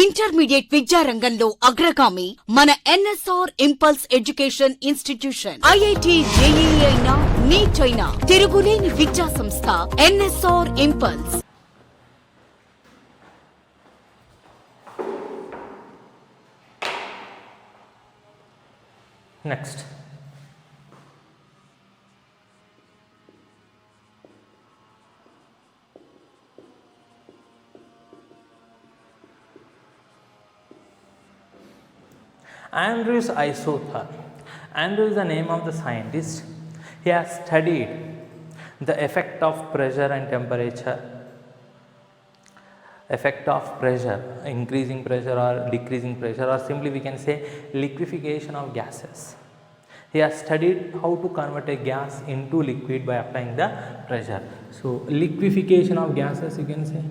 Intermediate విద్యారంగంలో అగ్రగామి మన NSR impulse education institution. IIT, JEE అయినా, నీట్ అయినా తిరుగులేని విద్యా సంస్థ NSR impulse. Next, Andrews Isotherm. Andrews is the name of the scientist. He has studied the effect of pressure and temperature, effect of pressure, increasing pressure or decreasing pressure, or simply we can say liquefaction of gases. He has studied how to convert a gas into liquid by applying the pressure. So liquefaction of gases, you can say.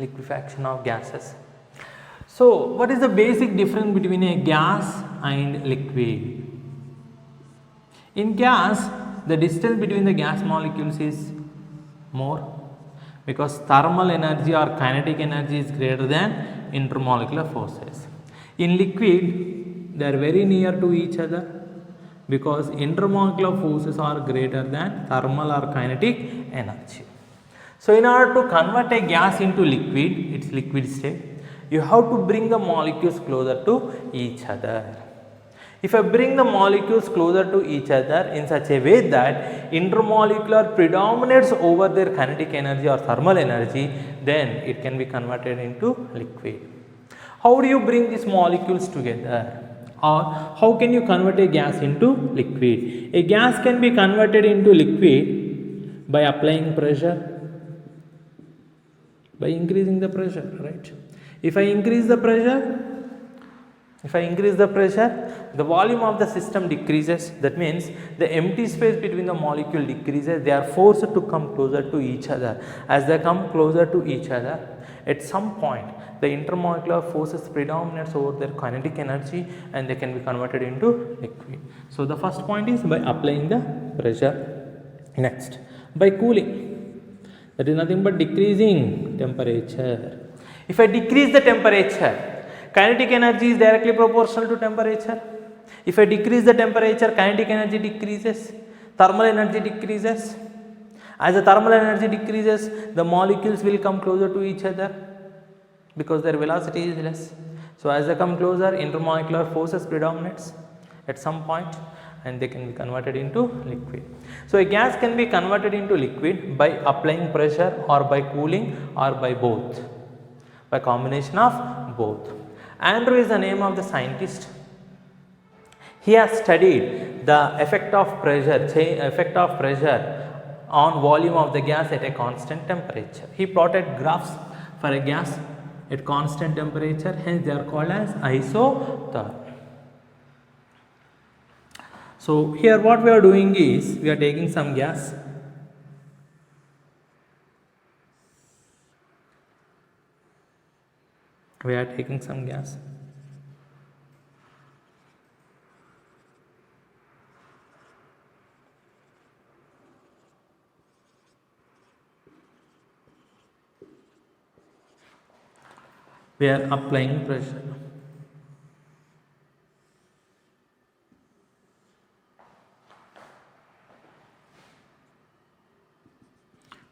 Liquefaction of gases. So what is the basic difference between a gas and liquid? In gas, the distance between the gas molecules is more because thermal energy or kinetic energy is greater than intermolecular forces. In liquid, they are very near to each other because intermolecular forces are greater than thermal or kinetic energy. So in order to convert a gas into liquid, its liquid state, you have to bring the molecules closer to each other. If I bring the molecules closer to each other in such a way that intermolecular predominates over their kinetic energy or thermal energy, then it can be converted into liquid. How do you bring these molecules together? Or how can you convert a gas into liquid? A gas can be converted into liquid by applying pressure, by increasing the pressure, right? If I increase the pressure, the volume of the system decreases. That means the empty space between the molecule decreases. They are forced to come closer to each other. As they come closer to each other, at some point the intermolecular forces predominates over their kinetic energy and they can be converted into liquid. So the first point is by applying the pressure. Next, by cooling. That is nothing but decreasing temperature. If I decrease the temperature, kinetic energy is directly proportional to temperature. If I decrease the temperature, kinetic energy decreases, thermal energy decreases. As the thermal energy decreases, the molecules will come closer to each other because their velocity is less. So as they come closer, intermolecular forces predominates at some point and they can be converted into liquid. So a gas can be converted into liquid by applying pressure or by cooling or by both, by combination of both. Andrew is the name of the scientist. He has studied the effect of pressure on volume of the gas at a constant temperature. He plotted graphs for a gas at constant temperature, hence they are called as isotherm. So here what we are doing is we are taking some gas, we are applying pressure.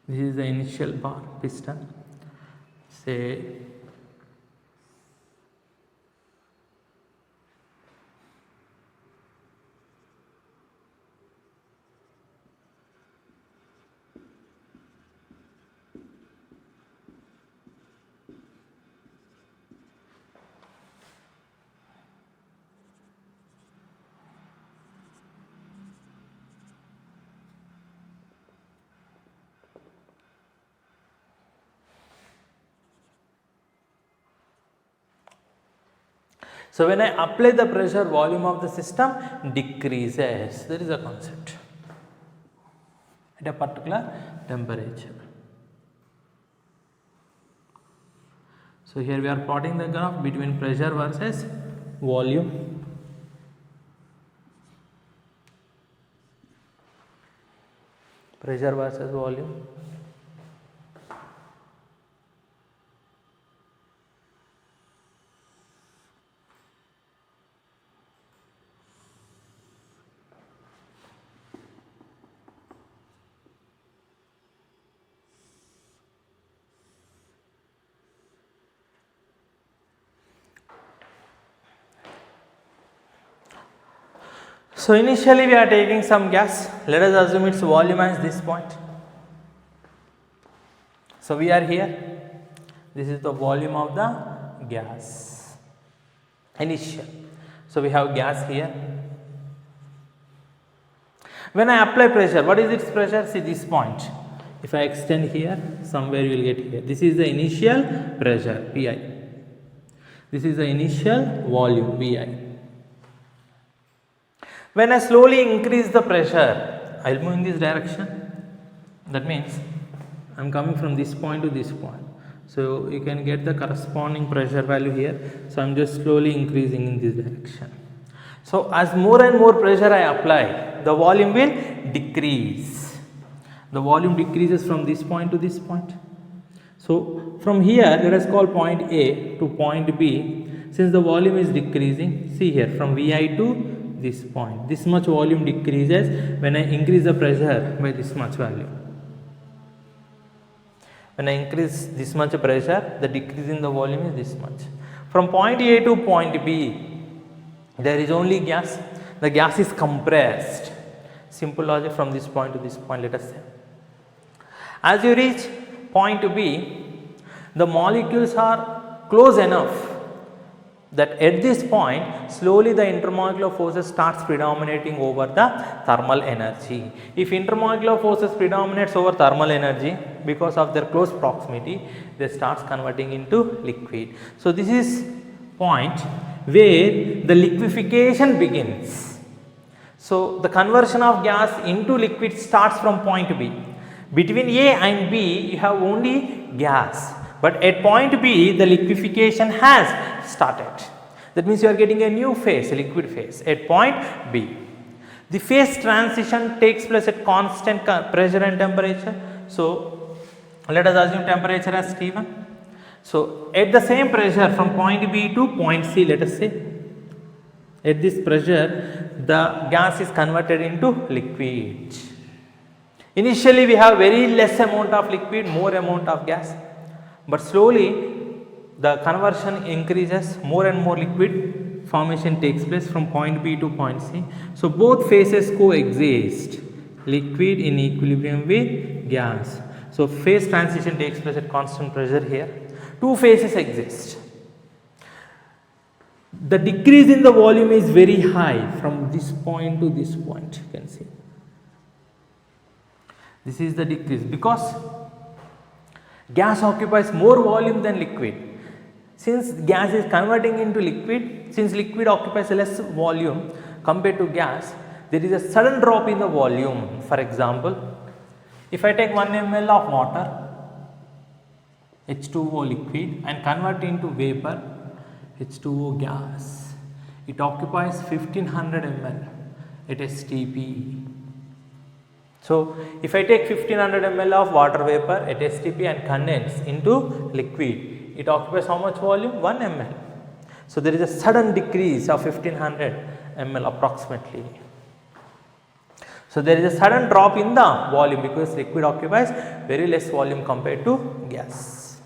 This is the initial bar piston, say So when I apply the pressure, volume of the system decreases. There is a concept at a particular temperature. So here we are plotting the graph between pressure versus volume. Pressure versus volume. So initially we are taking some gas. Let us assume its volume as this point. So we are here. This is the volume of the gas. Initial. So we have gas here. When I apply pressure, what is its pressure? See this point. If I extend here, somewhere you will get here. This is the initial pressure, Pi. This is the initial volume, Vi. When I slowly increase the pressure, I will move in this direction. That means I am coming from this point to this point. So you can get the corresponding pressure value here. So I am just slowly increasing in this direction. So as more and more pressure I apply, the volume will decrease. The volume decreases from this point to this point. So from here, let us call point A to point B. Since the volume is decreasing, see here from Vi to this point, this much volume decreases when I increase the pressure by this much value. When I increase this much pressure, the decrease in the volume is this much. From point A to point B, there is only gas. The gas is compressed. Simple logic from this point to this point, let us say. As you reach point B, the molecules are close enough that at this point, slowly the intermolecular forces starts predominating over the thermal energy. If intermolecular forces predominates over thermal energy, because of their close proximity, they starts converting into liquid. So this is point where the liquefaction begins. So the conversion of gas into liquid starts from point B. Between A and B, you have only gas. But at point B, the liquefaction has started. That means you are getting a new phase, a liquid phase at point B. The phase transition takes place at constant pressure and temperature. So let us assume temperature as T1. So at the same pressure from point B to point C, let us say, at this pressure, the gas is converted into liquid. Initially, we have very less amount of liquid, more amount of gas. But slowly the conversion increases, more and more liquid formation takes place from point B to point C. So both phases coexist, liquid in equilibrium with gas. So phase transition takes place at constant pressure here. Two phases exist. The decrease in the volume is very high from this point to this point, you can see. This is the decrease because gas occupies more volume than liquid. Since gas is converting into liquid, since liquid occupies less volume compared to gas, there is a sudden drop in the volume. For example, if I take 1 ml of water, H2O liquid, and convert into vapor, H2O gas, it occupies 1500 ml at STP. So if I take 1500 ml of water vapor at STP and condense into liquid, it occupies how much volume? 1 ml. So there is a sudden decrease of 1500 ml approximately. So there is a sudden drop in the volume because liquid occupies very less volume compared to gas.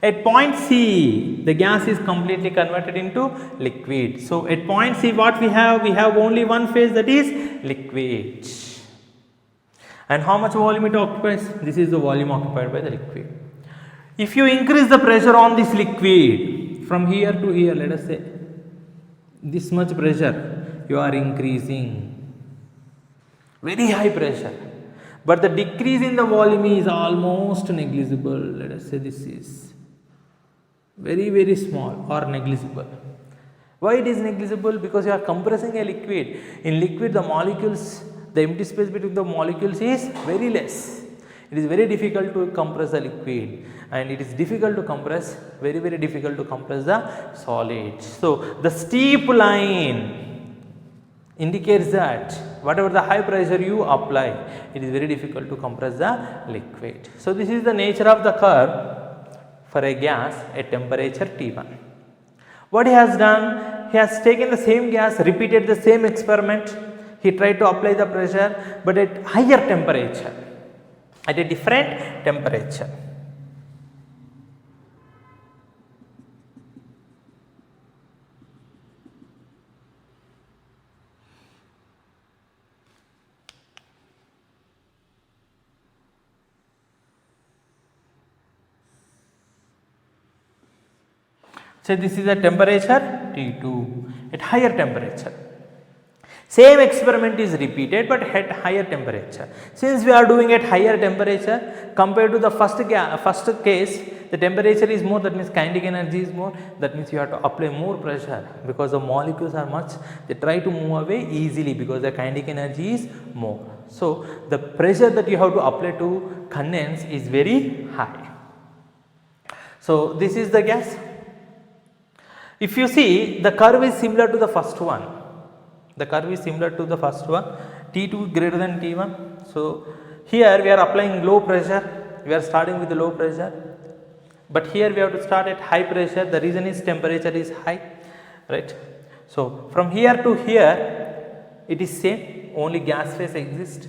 At point C, the gas is completely converted into liquid. So at point C, what we have? We have only one phase, that is liquid. And how much volume it occupies? This is the volume occupied by the liquid. If you increase the pressure on this liquid from here to here, let us say this much pressure you are increasing, very high pressure, but the decrease in the volume is almost negligible. Let us say this is very small or negligible. Why it is negligible? Because you are compressing a liquid. In liquid the molecules, the empty space between the molecules is very less. It is very difficult to compress the liquid, and it is difficult to compress, very difficult to compress the solid. So the steep line indicates that whatever the high pressure you apply, it is very difficult to compress the liquid. So this is the nature of the curve for a gas at temperature T1. What he has done, he has taken the same gas, repeated the same experiment, he tried to apply the pressure but at higher temperature, at a different temperature. So this is a temperature T2 at higher temperature. Same experiment is repeated but at higher temperature. Since we are doing at higher temperature compared to the first case, the temperature is more, that means kinetic energy is more, that means you have to apply more pressure because the molecules are much, they try to move away easily because the kinetic energy is more. So the pressure that you have to apply to condense is very high. So this is the gas. If you see, the curve is similar to the first one. The curve is similar to the first one, T2 greater than T1. So here we are applying low pressure, we are starting with the low pressure, but here we have to start at high pressure. The reason is temperature is high, right? So from here to here it is same, only gas phase exists.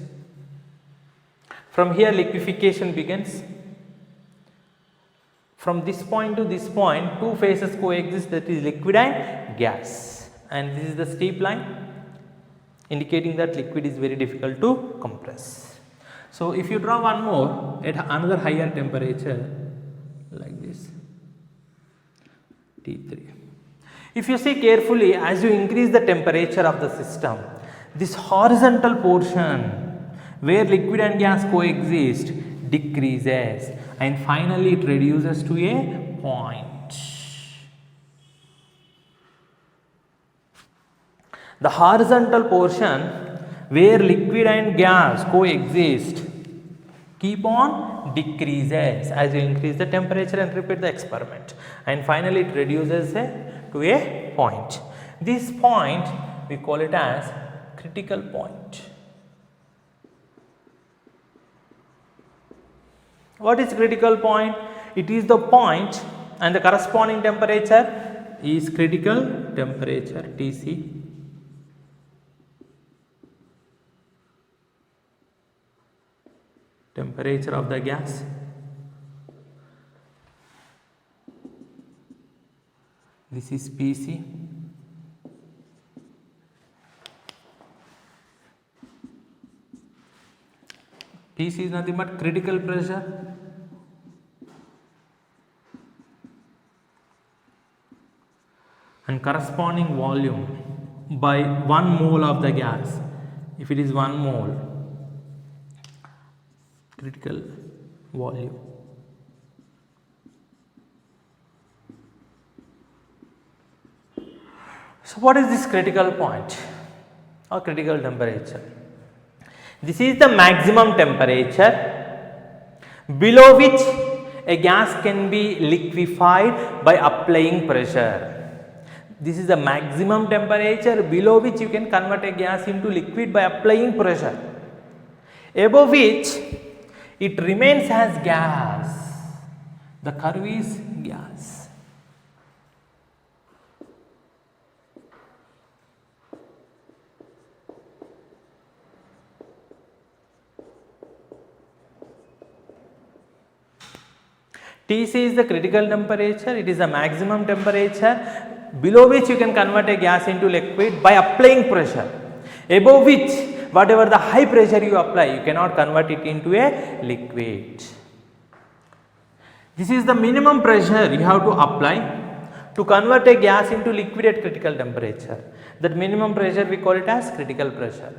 From here liquefaction begins. From this point to this point, two phases coexist, that is liquid and gas, and this is the steep line indicating that liquid is very difficult to compress. So if you draw one more at another higher temperature like this, T3. If you see carefully, as you increase the temperature of the system, this horizontal portion where liquid and gas coexist decreases, and finally it reduces to a point. The horizontal portion where liquid and gas coexist keep on decreases as you increase the temperature and repeat the experiment, and finally it reduces to a point. This point we call it as critical point. What is critical point? It is the point and the corresponding temperature is critical temperature Tc. Temperature of the gas. This is Pc. Pc is nothing but critical pressure. And corresponding volume by 1 mole of the gas. If it is 1 mole, critical volume. So what is this critical point or critical temperature? This is the maximum temperature below which a gas can be liquefied by applying pressure. This is the maximum temperature below which you can convert a gas into liquid by applying pressure, above which it remains as gas. The curve is gas. Tc is the critical temperature, it is the maximum temperature below which you can convert a gas into liquid by applying pressure, above which whatever the high pressure you apply, you cannot convert it into a liquid. This is the minimum pressure you have to apply to convert a gas into liquid at critical temperature. That minimum pressure we call it as critical pressure.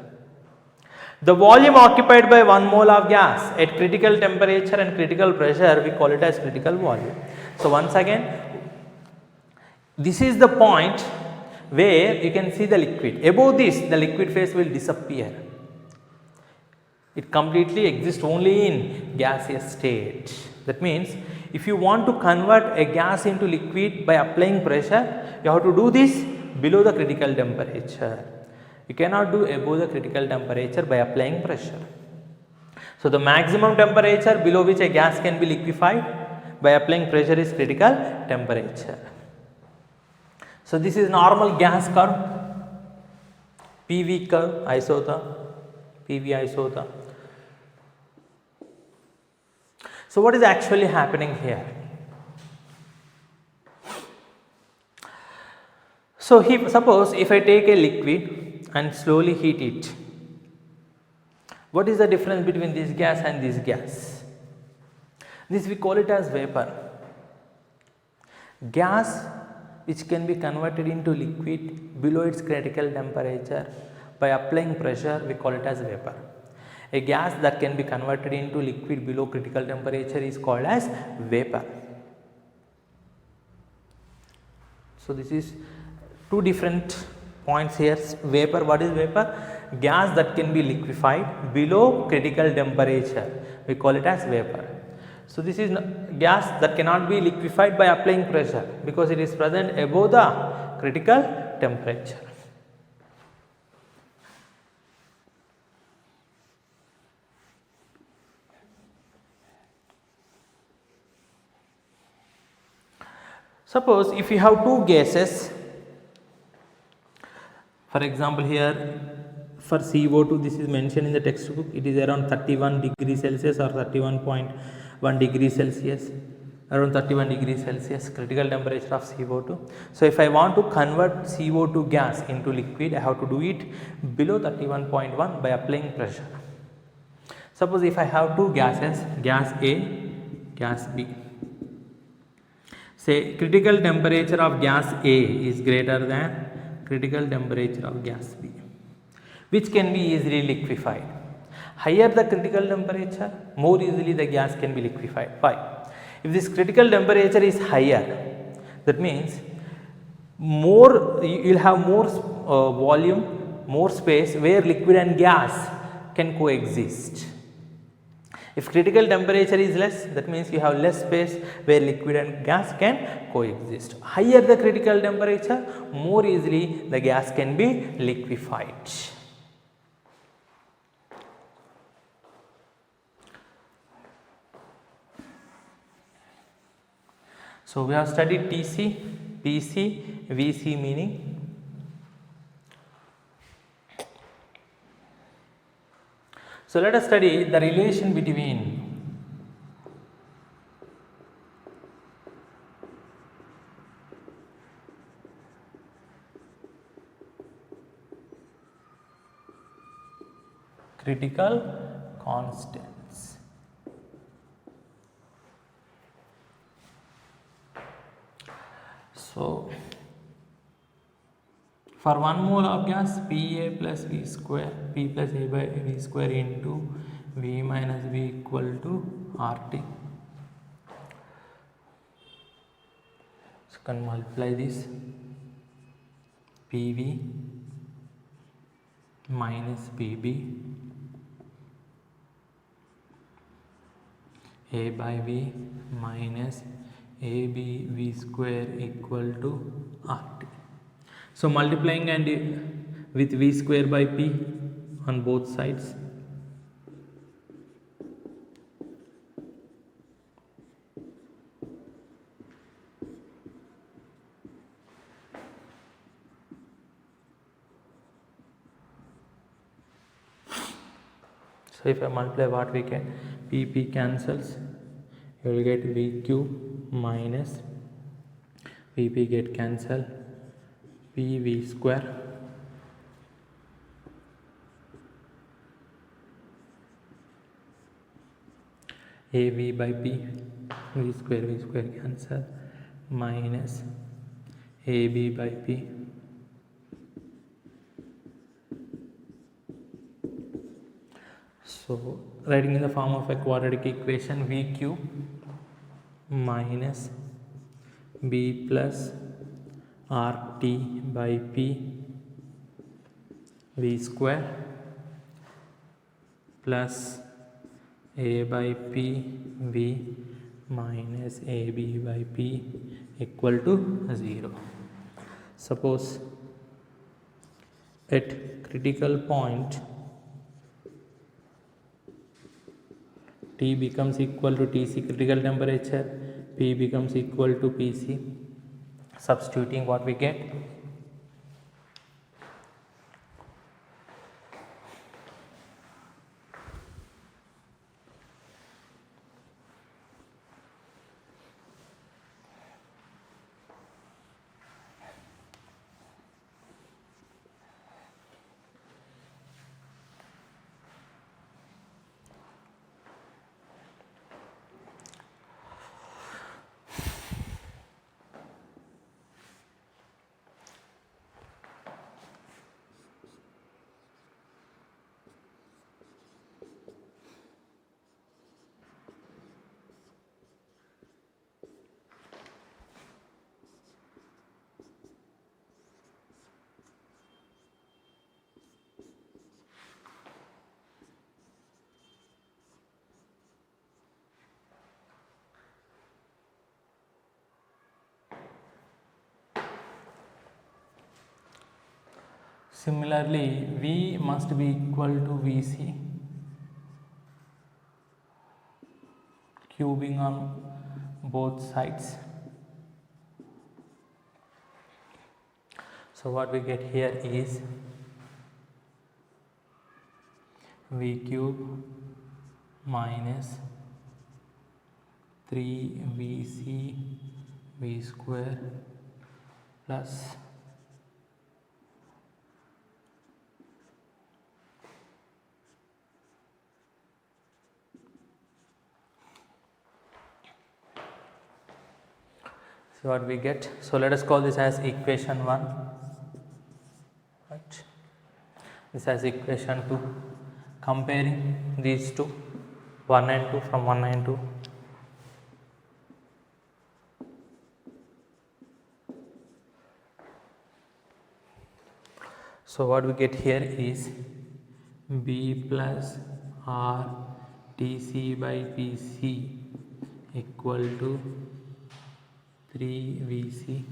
The volume occupied by 1 mole of gas at critical temperature and critical pressure, we call it as critical volume. So once again, this is the point where you can see the liquid. Above this, the liquid phase will disappear. It completely exists only in gaseous state. That means if you want to convert a gas into liquid by applying pressure, you have to do this below the critical temperature. You cannot do above the critical temperature by applying pressure. So, the maximum temperature below which a gas can be liquefied by applying pressure is critical temperature. So, this is normal gas curve, PV curve, PV isotherm. So, what is actually happening here? So, suppose if I take a liquid and slowly heat it, what is the difference between this gas and this gas? This we call it as vapor. Gas which can be converted into liquid below its critical temperature by applying pressure, we call it as vapor. A gas that can be converted into liquid below critical temperature is called as vapor. So, this is two different points here. Vapor, what is vapor? Gas that can be liquefied below critical temperature, we call it as vapor. So, this is gas that cannot be liquefied by applying pressure because it is present above the critical temperature. Suppose if you have two gases, for example here for CO2, this is mentioned in the textbook, it is around 31 degrees Celsius or 31.1 degrees Celsius, around 31 degrees Celsius critical temperature of CO2. So, if I want to convert CO2 gas into liquid, I have to do it below 31.1 by applying pressure. Suppose if I have two gases, gas A, gas B. Say critical temperature of gas A is greater than critical temperature of gas B, which can be easily liquefied. Higher the critical temperature, more easily the gas can be liquefied. Why? If this critical temperature is higher, that means more you will have more volume, more space where liquid and gas can coexist. If critical temperature is less, that means you have less space where liquid and gas can coexist. Higher the critical temperature, more easily the gas can be liquefied. So, we have studied TC, PC, VC meaning. So, let us study the relation between critical constants. So, for 1 mole of gas, Pa plus V square, P plus A by V square into V minus V equal to RT. So, can multiply this PV minus PB A by V minus AB V square equal to RT. So, multiplying and with V square by P on both sides. So, if I multiply, what we get? PP cancels, you will get VQ minus PP get cancel, PV square AV by P, V square cancel, minus AB by P So, writing in the form of a quadratic equation, VQ minus B plus RT by P V square plus A by P V minus AB by P equal to 0. Suppose at critical point T becomes equal to Tc, critical temperature, P becomes equal to Pc. Substituting, what we get? Similarly, V must be equal to Vc, cubing on both sides. So what we get here is V cube minus 3Vc V square plus so what we get. So let us call this as equation 1, right? This as equation 2. Comparing these two, 1 and 2, from 1 and 2. So what we get here is B plus R Tc by Pc equal to 3Vc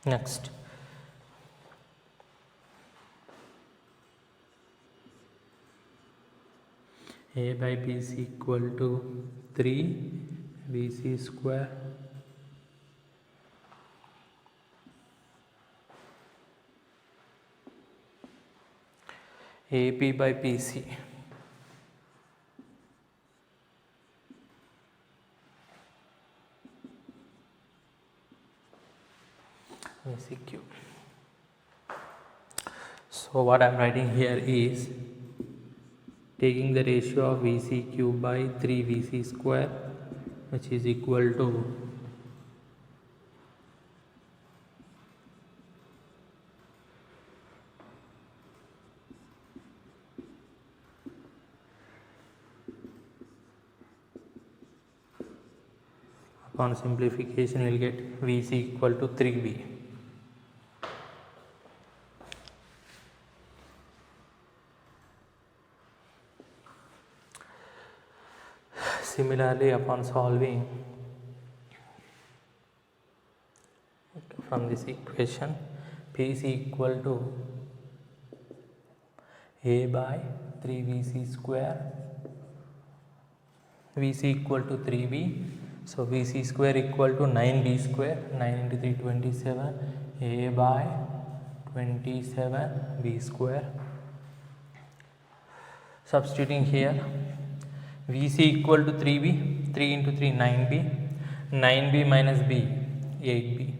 next. A by B is equal to 3Vc square AP by PC VC cube. So what I am writing here is taking the ratio of Vc cube by 3Vc square, which is equal to upon simplification we will get Vc equal to 3V. Similarly, upon solving from this equation, P is equal to A by 3Vc square, Vc equal to 3V. So Vc square equal to 9V square, 9 into 3 27, A by 27V square. Substituting here, Vc equal to 3V, 3 into 3 9V, 9V minus B 8V.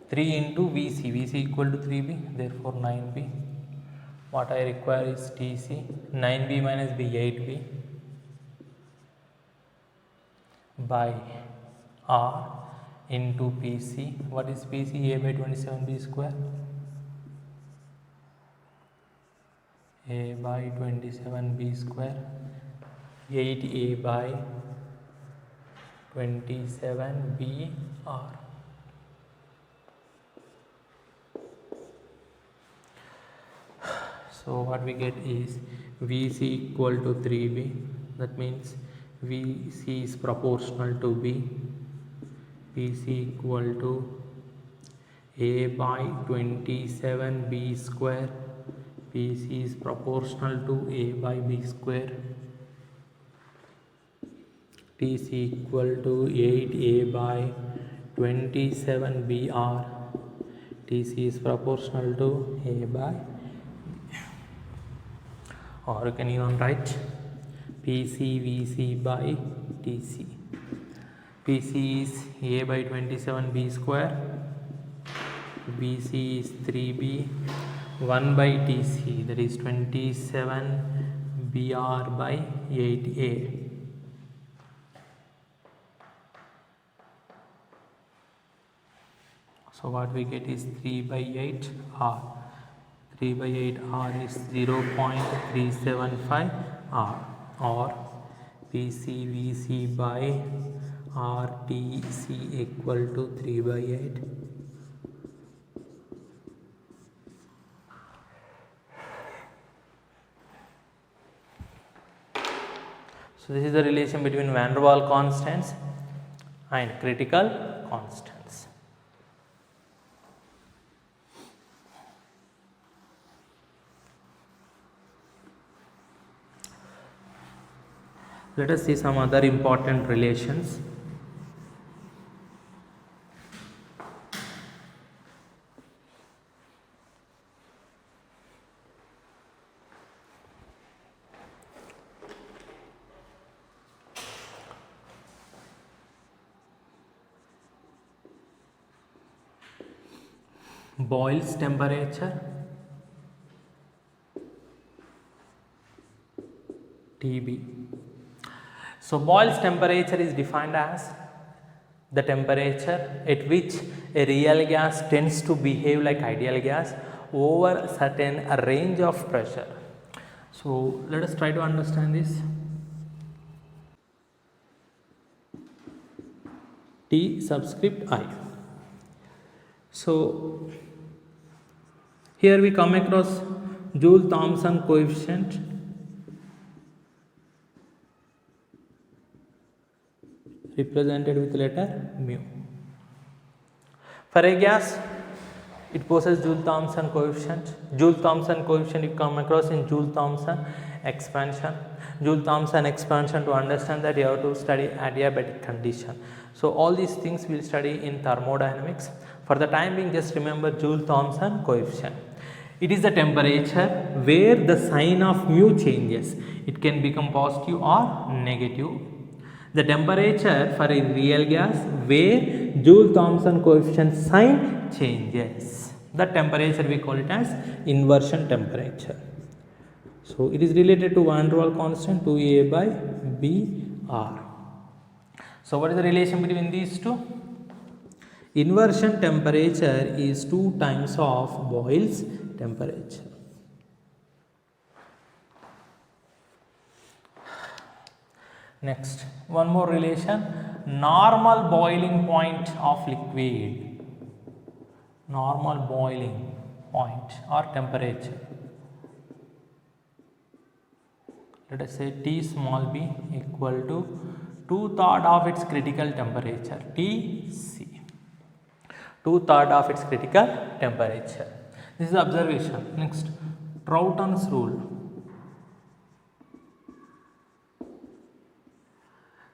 Three into Vc, Vc equal to 3V, therefore 9V. What I require is Tc, 9V minus B 8V by R into Pc. What is Pc? A by 27B square. A by 27B square 8A by 27BR. So what we get is VC equal to 3B. That means VC is proportional to B. VC equal to A by 27B square. BC is proportional to A by B square. TC equal to 8A by 27BR. TC is proportional to A by, or you can even write PCVC by TC. PC is A by 27B square, BC is 3B, 1 by TC, that is 27BR by 8A. So what we get is 3 by 8 R. 3 by 8 R is 0.375 R, or PCVC by RTC equal to 3 by 8. So this is the relation between van der Waals constants and critical constants. Let us see some other important relations. Boyle's temperature, TB. So Boyle's temperature is defined as the temperature at which a real gas tends to behave like ideal gas over a certain range of pressure. So let us try to understand this. T subscript I. So here we come across Joule-Thomson coefficient, represented with letter mu. For a gas, it possesses Joule-Thomson coefficient. Joule-Thomson coefficient you come across in Joule-Thomson expansion. Joule-Thomson expansion, to understand that you have to study adiabatic condition. So all these things we will study in thermodynamics. For the time being, just remember Joule-Thomson coefficient. It is the temperature where the sign of mu changes. It can become positive or negative. The temperature for a real gas where Joule-Thomson coefficient sign changes. The temperature we call it as inversion temperature. So it is related to van der Waals constant 2A by BR. So what is the relation between these two? Inversion temperature is 2 times of Boyle's temperature. Next, one more relation, normal boiling point of liquid. Normal boiling point or temperature. Let us say T small b equal to 2/3 of its critical temperature, Tc. 2/3 of its critical temperature. This is observation. Next, Troughton's rule.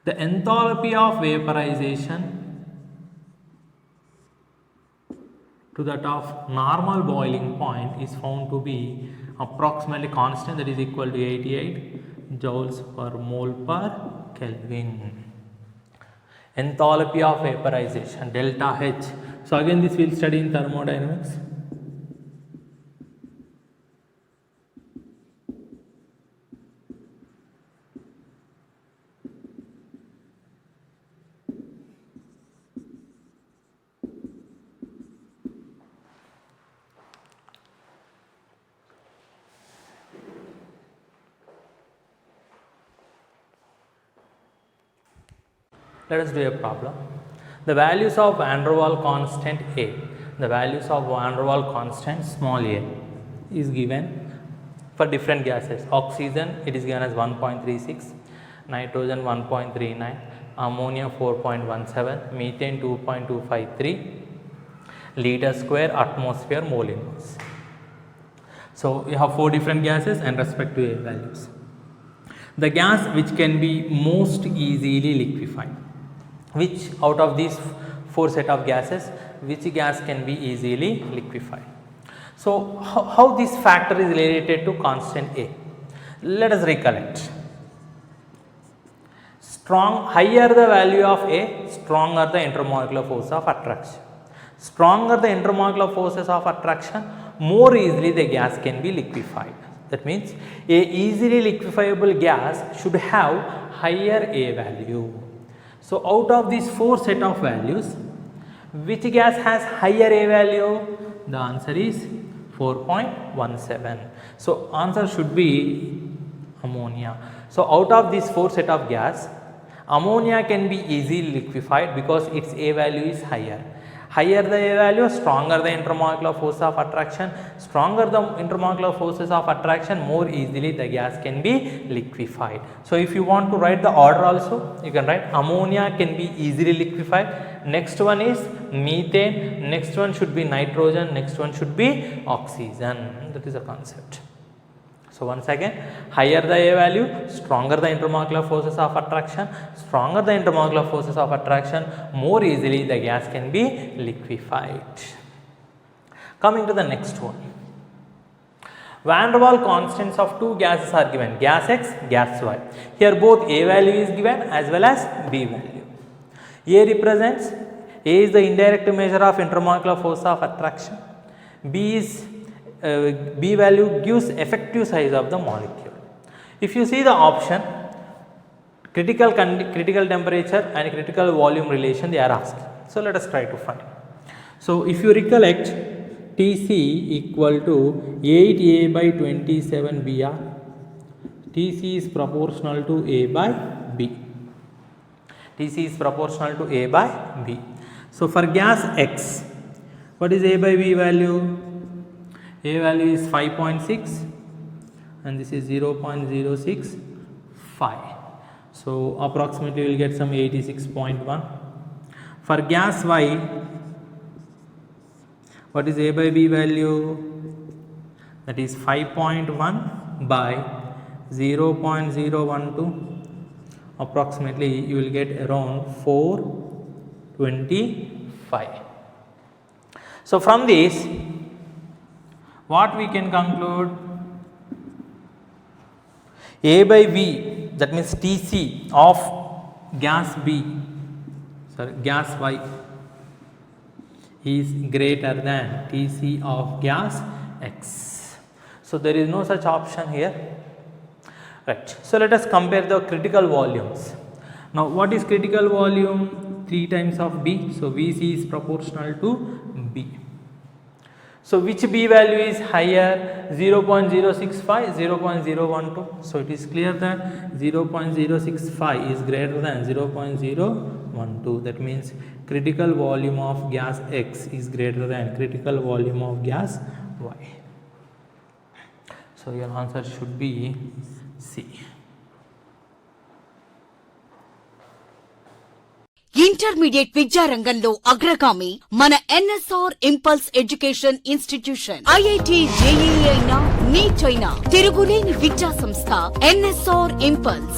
The enthalpy of vaporization to that of normal boiling point is found to be approximately constant, that is equal to 88 joules per mole per Kelvin. Enthalpy of vaporization, delta H. So again this we will study in thermodynamics. Let us do a problem. The values of van der Waals constant A, the values of van der Waals constant small a is given for different gases. Oxygen it is given as 1.36, nitrogen 1.39, ammonia 4.17, methane 2.253 liter square atmosphere mole inverse. So you have 4 different gases and respective A values. The gas which can be most easily liquefied, which out of these 4 set of gases, which gas can be easily liquefied? So how this factor is related to constant A? Let us recollect. Higher the value of A, stronger the intermolecular force of attraction. Stronger the intermolecular forces of attraction, more easily the gas can be liquefied. That means a easily liquefiable gas should have higher A value. So out of these 4 set of values, which gas has higher A value? The answer is 4.17. So answer should be ammonia. So out of these 4 set of gas, ammonia can be easily liquefied because its A value is higher. Higher the A value, stronger the intermolecular force of attraction. Stronger the intermolecular forces of attraction, more easily the gas can be liquefied. So if you want to write the order also, you can write ammonia can be easily liquefied. Next one is methane. Next one should be nitrogen. Next one should be oxygen. That is the concept. So once again, higher the A value, stronger the intermolecular forces of attraction. Stronger the intermolecular forces of attraction, more easily the gas can be liquefied. Coming to the next one. Van der Waals constants of 2 gases are given, gas X, gas Y. Here both A value is given as well as B value. A represents, A is the indirect measure of intermolecular force of attraction. B value gives effective size of the molecule. If you see the option, critical temperature and critical volume relation they are asking. So let us try to find. So if you recollect, Tc equal to 8A by 27 Br. Tc is proportional to A by B. Tc is proportional to A by B. So for gas X, what is A by B value? A value is 5.6 and this is 0.065. So approximately we will get some 86.1. For gas Y, what is A by B value? That is 5.1 by 0.012. Approximately you will get around 425. So from this, what we can conclude? A by B, that means Tc of gas Y is greater than Tc of gas X. So there is no such option here, right? So let us compare the critical volumes. Now what is critical volume? 3 times of B. So Vc is proportional to B. So which B value is higher? 0.065, 0.012. So it is clear that 0.065 is greater than 0.012. That means critical volume of gas X is greater than critical volume of gas Y. So your answer should be C. Intermediate విద్యారంగంలో అగ్రగామి మన NSR impulse education institution. IIT JEE అయినా neat అయినా తిరుగులేని విద్యా సంస్థ NSR impulse.